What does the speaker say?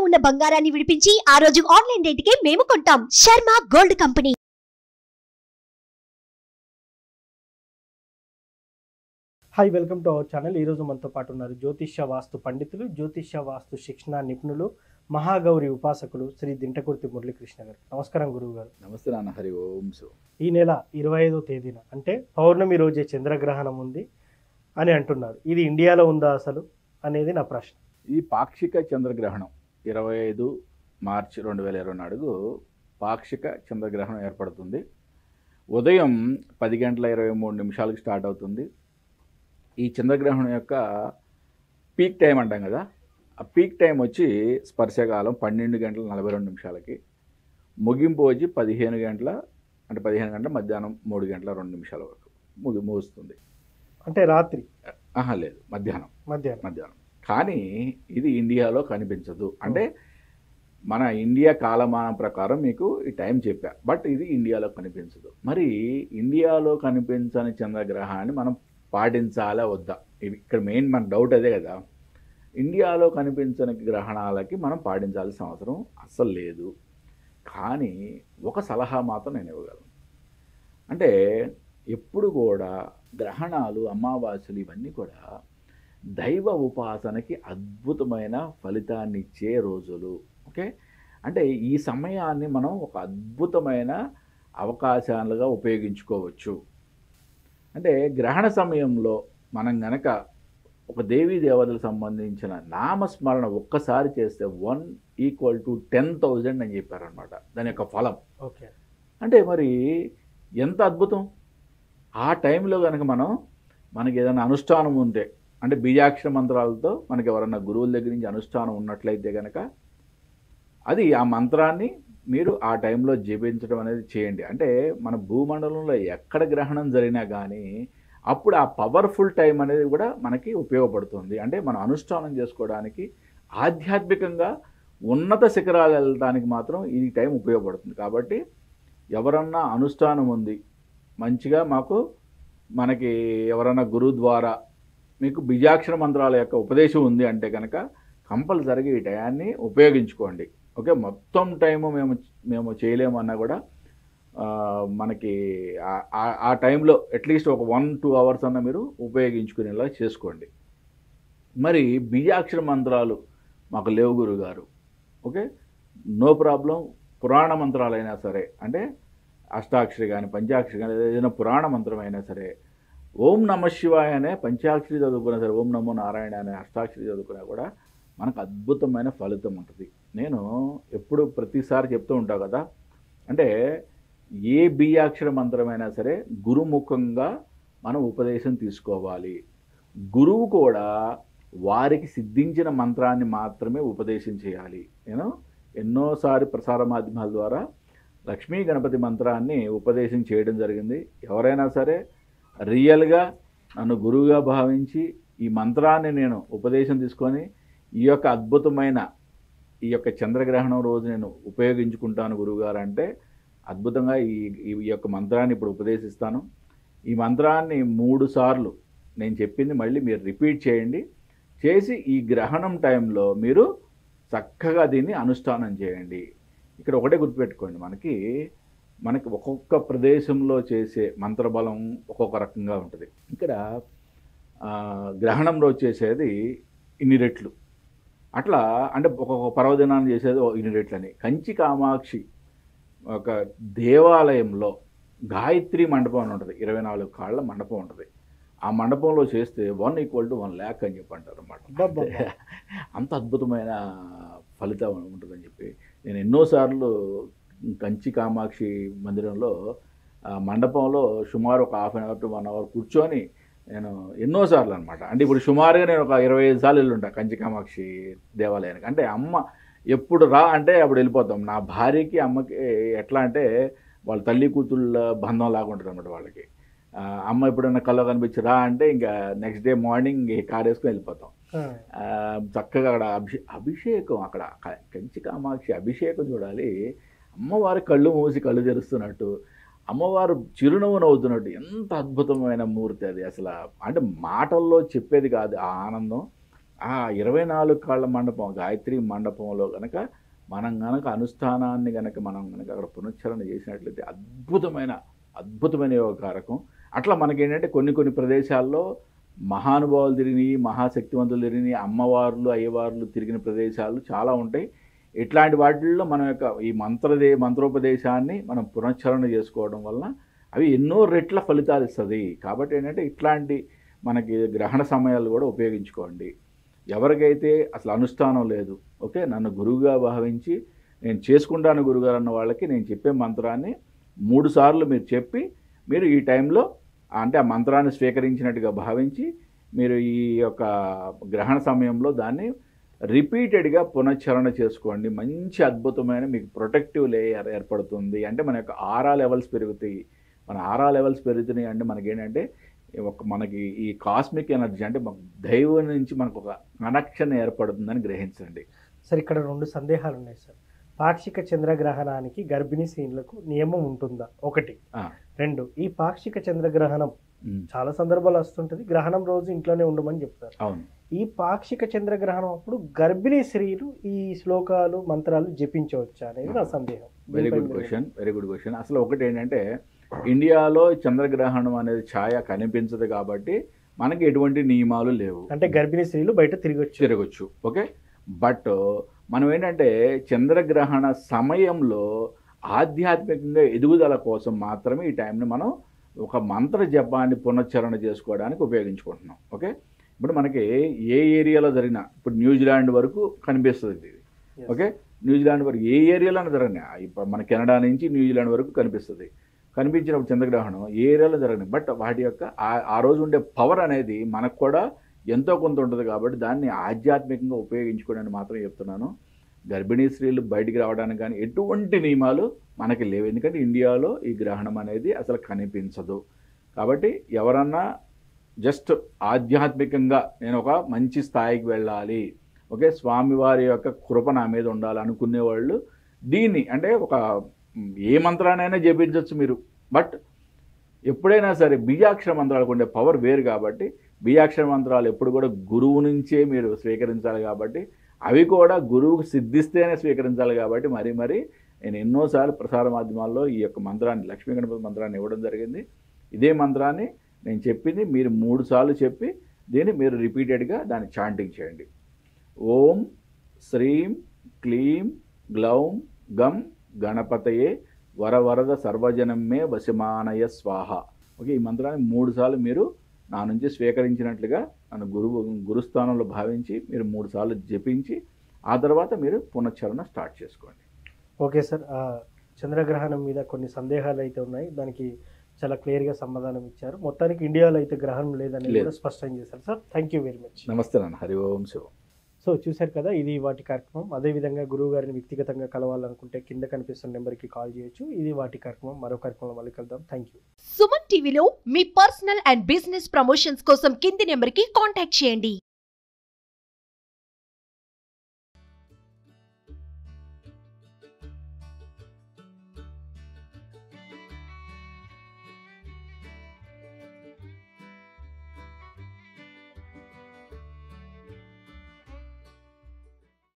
ఉన్న బంగారాన్ని విడిపించి ఆ రోజు ఆన్లైన్ రేటుకే మేము కొంటాం. Sharma gold company. Hi, welcome to our channel. ఈరోజు మనతో పాటు ఉన్నారు జ్యోతిష్య వాస్తు పండితులు, జ్యోతిష్య వాస్తు శిక్షణ నిపుణులు, మహాగౌరి ఉపాసకులు శ్రీ దింటకుర్తి మురళీకృష్ణ గారు. నమస్కారం గురువు గారు. నమస్తే నాన్న. హరి ఓం. ఈ నెల 25వ తేదీన అంటే పౌర్ణమి రోజే చంద్రగ్రహణం ఉంది అని అంటున్నారు. ఇది ఇండియాలో ఉందా అసలు అనేది నా ప్రశ్న. ఈ పాక్షిక చంద్రగ్రహణం 25 మార్చి 2024 పాక్షిక చంద్రగ్రహణం ఏర్పడుతుంది. ఉదయం 10:23 స్టార్ట్ అవుతుంది. ఈ చంద్రగ్రహణం యొక్క పీక్ టైం అంటాం కదా, ఆ పీక్ టైం వచ్చి స్పర్శకాలం 12:42 ముగింపు వచ్చి 15 గంటల మధ్యాహ్నం 3:02 వరకు ముగుస్తుంది. అంటే రాత్రి లేదు, మధ్యాహ్నం. మధ్యాహ్నం కానీ ఇది ఇండియాలో కనిపించదు. అంటే మన ఇండియా కాలమానం ప్రకారం మీకు ఈ టైం చెప్పా, బట్ ఇది ఇండియాలో కనిపించదు. మరి ఇండియాలో కనిపించని చంద్రగ్రహణాన్ని మనం పాటించాలా వద్దా? ఇది ఇక్కడ మెయిన్ మన డౌట్ అదే కదా. ఇండియాలో కనిపించని గ్రహణాలకి మనం పాటించాల్సిన అవసరం అస్సలు లేదు. కానీ ఒక సలహా మాత్రం నేను ఇవ్వగలను. అంటే ఎప్పుడు కూడా గ్రహణాలు, అమావాస్యలు ఇవన్నీ కూడా దైవ ఉపాసనకి అద్భుతమైన ఫలితాన్ని ఇచ్చే రోజులు. ఓకే, అంటే ఈ సమయాన్ని మనం ఒక అద్భుతమైన అవకాశాలుగా ఉపయోగించుకోవచ్చు. అంటే గ్రహణ సమయంలో మనం గనక ఒక దేవీ దేవతలకు సంబంధించిన నామస్మరణ ఒక్కసారి చేస్తే 1 = 10,000 అని చెప్పారనమాట దాని యొక్క ఫలం. ఓకే, అంటే మరి ఎంత అద్భుతం. ఆ టైంలో కనుక మనకి ఏదైనా అనుష్ఠానం ఉంటే, అంటే బీజాక్షర మంత్రాలతో మనకి ఎవరన్నా గురువుల దగ్గర నుంచి అనుష్ఠానం ఉన్నట్లయితే కనుక అది ఆ మంత్రాన్ని మీరు ఆ టైంలో జపించడం అనేది చేయండి. అంటే మన భూమండలంలో ఎక్కడ గ్రహణం జరిగినా కానీ అప్పుడు ఆ పవర్ఫుల్ టైం అనేది కూడా మనకి ఉపయోగపడుతుంది. అంటే మనం అనుష్ఠానం చేసుకోవడానికి, ఆధ్యాత్మికంగా ఉన్నత శిఖరాలు వెళ్ళడానికి మాత్రం ఈ టైం ఉపయోగపడుతుంది. కాబట్టి ఎవరన్నా అనుష్ఠానం ఉంది మంచిగా, మనకి ఎవరన్నా గురువు ద్వారా మీకు బీజాక్షర మంత్రాల యొక్క ఉపదేశం ఉంది అంటే కనుక కంపల్సరీగా ఈ టయాన్ని ఉపయోగించుకోండి. ఓకే, మొత్తం టైము మేము చేయలేమన్నా కూడా మనకి ఆ టైంలో అట్లీస్ట్ ఒక 1-2 అవర్స్ అన్న మీరు ఉపయోగించుకునేలా చేసుకోండి. మరి బీజాక్షర మంత్రాలు మాకు లేవు గురుగారు, ఓకే, నో ప్రాబ్లం. పురాణ మంత్రాలైనా సరే, అంటే అష్టాక్షరి కానీ పంచాక్షరి కానీ ఏదైనా పురాణ మంత్రం అయినా సరే, ఓం నమ శివాయ అనే పంచాక్షరి చదువుకున్నా సరే, ఓం నమో నారాయణ అనే అష్టాక్షరి చదువుకున్నా కూడా మనకు అద్భుతమైన ఫలితం ఉంటుంది. నేను ఎప్పుడు ప్రతిసారి చెప్తూ ఉంటాను కదా, అంటే ఏ బీజాక్షర మంత్రమైనా సరే గురుముఖంగా మనం ఉపదేశం తీసుకోవాలి. గురువు కూడా వారికి సిద్ధించిన మంత్రాన్ని మాత్రమే ఉపదేశం చేయాలి. నేను ఎన్నోసారి ప్రసార మాధ్యమాల ద్వారా లక్ష్మీ గణపతి మంత్రాన్ని ఉపదేశం చేయడం జరిగింది. ఎవరైనా సరే రియల్గా నన్ను గురువుగా భావించి ఈ మంత్రాన్ని నేను ఉపదేశం తీసుకొని ఈ యొక్క అద్భుతమైన ఈ యొక్క చంద్రగ్రహణం రోజు నేను ఉపయోగించుకుంటాను గురువుగారు అంటే అద్భుతంగా ఈ యొక్క మంత్రాన్ని ఇప్పుడు ఉపదేశిస్తాను. ఈ మంత్రాన్ని 3 సార్లు నేను చెప్పింది మళ్ళీ మీరు రిపీట్ చేయండి. చేసి ఈ గ్రహణం టైంలో మీరు చక్కగా దీన్ని అనుష్ఠానం చేయండి. ఇక్కడ ఒకటే గుర్తుపెట్టుకోండి, మనకి ఒక్కొక్క ప్రదేశంలో చేసే మంత్రబలం ఒక్కొక్క రకంగా ఉంటుంది. ఇక్కడ గ్రహణం రోజు చేసేది ఇన్ని రెట్లు, అట్లా అంటే ఒక్కొక్క పర్వదినాన్ని చేసేది ఇన్ని రెట్లని. కంచి కామాక్షి ఒక దేవాలయంలో గాయత్రి మండపం అని ఉంటుంది, 24 కాళ్ళ మండపం ఉంటుంది. ఆ మండపంలో చేస్తే 1 = 1 lakh అని చెప్పి అంటారు అన్నమాట. అంత అద్భుతమైన ఫలితం ఉంటుందని చెప్పి నేను ఎన్నోసార్లు కంచి కామాక్షి మందిరంలో మండపంలో సుమారు ఒక 1/2 to 1 hour కూర్చొని నేను ఎన్నోసార్లు అనమాట. అంటే ఇప్పుడు సుమారుగా నేను ఒక 25 సార్లు వెళ్ళుంటా కంచి కామాక్షి దేవాలయానికి. అంటే అమ్మ ఎప్పుడు రా అంటే అప్పుడు వెళ్ళిపోతాం. నా భార్యకి అమ్మకి ఎట్లా అంటే వాళ్ళ తల్లి కూతుళ్ళ బంధం లాగా ఉంటుంది అనమాట వాళ్ళకి. అమ్మ ఎప్పుడైనా కల్లో కనిపించి రా అంటే ఇంకా నెక్స్ట్ డే మార్నింగ్ కార్ వేసుకొని వెళ్ళిపోతాం. చక్కగా అక్కడ అభిషేకం, అక్కడ కంచి కామాక్షి అభిషేకం చూడాలి. అమ్మవారి కళ్ళు మూసి కళ్ళు తెరుస్తున్నట్టు, అమ్మవారు చిరునవ్వు నవ్వుతున్నట్టు, ఎంత అద్భుతమైన మూర్తి అది. అసలు అంటే మాటల్లో చెప్పేది కాదు ఆ ఆనందం. ఆ 24 కాళ్ళ మండపం గాయత్రి మండపంలో కనుక మనం గనక అనుష్ఠానాన్ని గనక మనం గనక అక్కడ పునశ్చరణ చేసినట్లయితే అద్భుతమైన యోగకారకం. అట్లా మనకేంటంటే కొన్ని ప్రదేశాల్లో మహానుభావులు తిరిగినాయి, మహాశక్తివంతులు తిరిగినాయి, అమ్మవార్లు అయ్యవార్లు తిరిగిన ప్రదేశాలు చాలా ఉంటాయి. ఇట్లాంటి వాటిల్లో మన యొక్క ఈ మంత్రోపదేశాన్ని మనం పునశ్చరణ చేసుకోవడం వల్ల అవి ఎన్నో రెట్ల ఫలితాలు ఇస్తుంది. కాబట్టి ఏంటంటే ఇట్లాంటి మనకి గ్రహణ సమయాలు కూడా ఉపయోగించుకోండి. ఎవరికైతే అసలు అనుష్ఠానం లేదు, ఓకే, నన్ను గురువుగా భావించి నేను చేసుకుంటాను గురుగారు అన్న వాళ్ళకి నేను చెప్పే మంత్రాన్ని 3 సార్లు మీరు చెప్పి మీరు ఈ టైంలో అంటే ఆ మంత్రాన్ని స్వీకరించినట్టుగా భావించి మీరు ఈ యొక్క గ్రహణ సమయంలో దాన్ని రిపీటెడ్గా పునశ్చరణ చేసుకోండి. మంచి అద్భుతమైన మీకు ప్రొటెక్టివ్ లేయర్ ఏర్పడుతుంది. అంటే మన యొక్క ఆరా లెవెల్స్ పెరుగుతాయి. మన ఆరా లెవెల్స్ పెరుగుతున్నాయి అంటే మనకేంటంటే మనకి ఈ కాస్మిక్ ఎనర్జీ అంటే దైవం నుంచి మనకు ఒక కనెక్షన్ ఏర్పడుతుందని గ్రహించండి. సార్ ఇక్కడ 2 సందేహాలు ఉన్నాయి సార్. పాక్షిక చంద్రగ్రహణానికి గర్భిణీ స్త్రీలకు నియమం ఉంటుందా? 1. 2, ఈ పాక్షిక చంద్రగ్రహణం చాలా సందర్భాలు వస్తుంటది, గ్రహణం రోజు ఇంట్లోనే ఉండమని చెప్తారు. అవును. ఈ పాక్షిక చంద్రగ్రహణం అప్పుడు గర్భిణీ స్త్రీలు ఈ శ్లోకాలు మంత్రాలు జపించవచ్చా అనేది నా సందేహం. Very good question. అసలు ఒకటి ఏంటంటే ఇండియాలో చంద్రగ్రహణం అనేది ఛాయ కనిపించదు కాబట్టి మనకి ఎటువంటి నియమాలు లేవు. అంటే గర్భిణీ స్త్రీలు బయట తిరగొచ్చు. ఓకే, బట్ మనం ఏంటంటే చంద్రగ్రహణ సమయంలో ఆధ్యాత్మికంగా ఎదుగుదల కోసం మాత్రమే ఈ టైంని మనం ఒక మంత్ర జపాన్ని పునశ్చరణ చేసుకోవడానికి ఉపయోగించుకుంటున్నాం. ఓకే, ఇప్పుడు మనకి ఏ ఏరియాలో జరిగినా ఇప్పుడు న్యూజిలాండ్ వరకు కనిపిస్తుంది ఇది. ఓకే, న్యూజిలాండ్ వరకు ఏ ఏరియాలో జరిగినా ఇప్పుడు మన కెనడా నుంచి న్యూజిలాండ్ వరకు కనిపించినప్పుడు చంద్రగ్రహణం ఏ ఏరియాలో జరిగినాయి. బట్ వాటి యొక్క ఆ రోజు ఉండే పవర్ అనేది మనకు కూడా ఎంతో కొంత ఉంటుంది కాబట్టి దాన్ని ఆధ్యాత్మికంగా ఉపయోగించుకోవడానికి మాత్రం చెప్తున్నాను. గర్భిణీ స్త్రీలు బయటికి రావడానికి కానీ ఎటువంటి నియమాలు మనకి లేవు. ఎందుకంటే ఇండియాలో ఈ గ్రహణం అనేది అసలు కనిపించదు. కాబట్టి ఎవరన్నా జస్ట్ ఆధ్యాత్మికంగా నేను ఒక మంచి స్థాయికి వెళ్ళాలి, ఓకే, స్వామివారి యొక్క కృప నా మీద ఉండాలి అనుకునే వాళ్ళు దీన్ని అంటే ఒక ఏ మంత్రాన్నైనా జపించవచ్చు మీరు. బట్ ఎప్పుడైనా సరే బీజాక్షర మంత్రాలకు ఉండే పవర్ వేరు కాబట్టి బీజాక్షర మంత్రాలు ఎప్పుడు కూడా గురువు నుంచే మీరు స్వీకరించాలి. కాబట్టి అవి కూడా గురువుకు సిద్ధిస్తేనే స్వీకరించాలి. కాబట్టి మరి నేను ఎన్నోసార్లు ప్రసార మాధ్యమాల్లో ఈ యొక్క మంత్రాన్ని లక్ష్మీ గణపతి మంత్రాన్ని ఇవ్వడం జరిగింది. ఇదే మంత్రాన్ని నేను చెప్పింది మీరు 3 సార్లు చెప్పి దీన్ని మీరు రిపీటెడ్గా దాన్ని చాంటింగ్ చేయండి. ఓం శ్రీం క్లీం గ్లౌం గం గణపతయే వరవరద సర్వజనమే వశమానయ స్వాహ. ఓకే, ఈ మంత్రాన్ని 3 సార్లు మీరు నా నుంచి స్వీకరించినట్లుగా నన్ను గురుస్థానంలో భావించి మీరు 3 సార్లు జపించి ఆ తర్వాత మీరు పునశ్చరణ స్టార్ట్ చేసుకోండి. ఓకే సార్, చంద్రగ్రహణం మీద కొన్ని సందేహాలు అయితే ఉన్నాయి, దానికి చాలా క్లియర్గా సమాధానం ఇచ్చారు. మొత్తానికి ఇండియాలో అయితే గ్రహణం లేదని కూడా స్పష్టం చేశారు sir. Thank you very much. నమస్తే నాన్న. హరి ఓం శివం. సో చూశారు కదా, ఇది వాటి కార్యక్రమం. అదేవిధంగా గురువు గారిని వ్యక్తిగతంగా కలవాలనుకుంటే కింద కనిపిస్తున్న నెంబర్కి కాల్ చేయొచ్చు. ఇది వాటి కార్యక్రమం. మరో కార్యక్రమంలో మళ్ళీ కలుద్దాం. Thank you. సుమన్ టీవీలో మీ పర్సనల్ అండ్ బిజినెస్ ప్రమోషన్స్ కోసం కింది నెంబర్కి కాంటాక్ట్ చేయండి.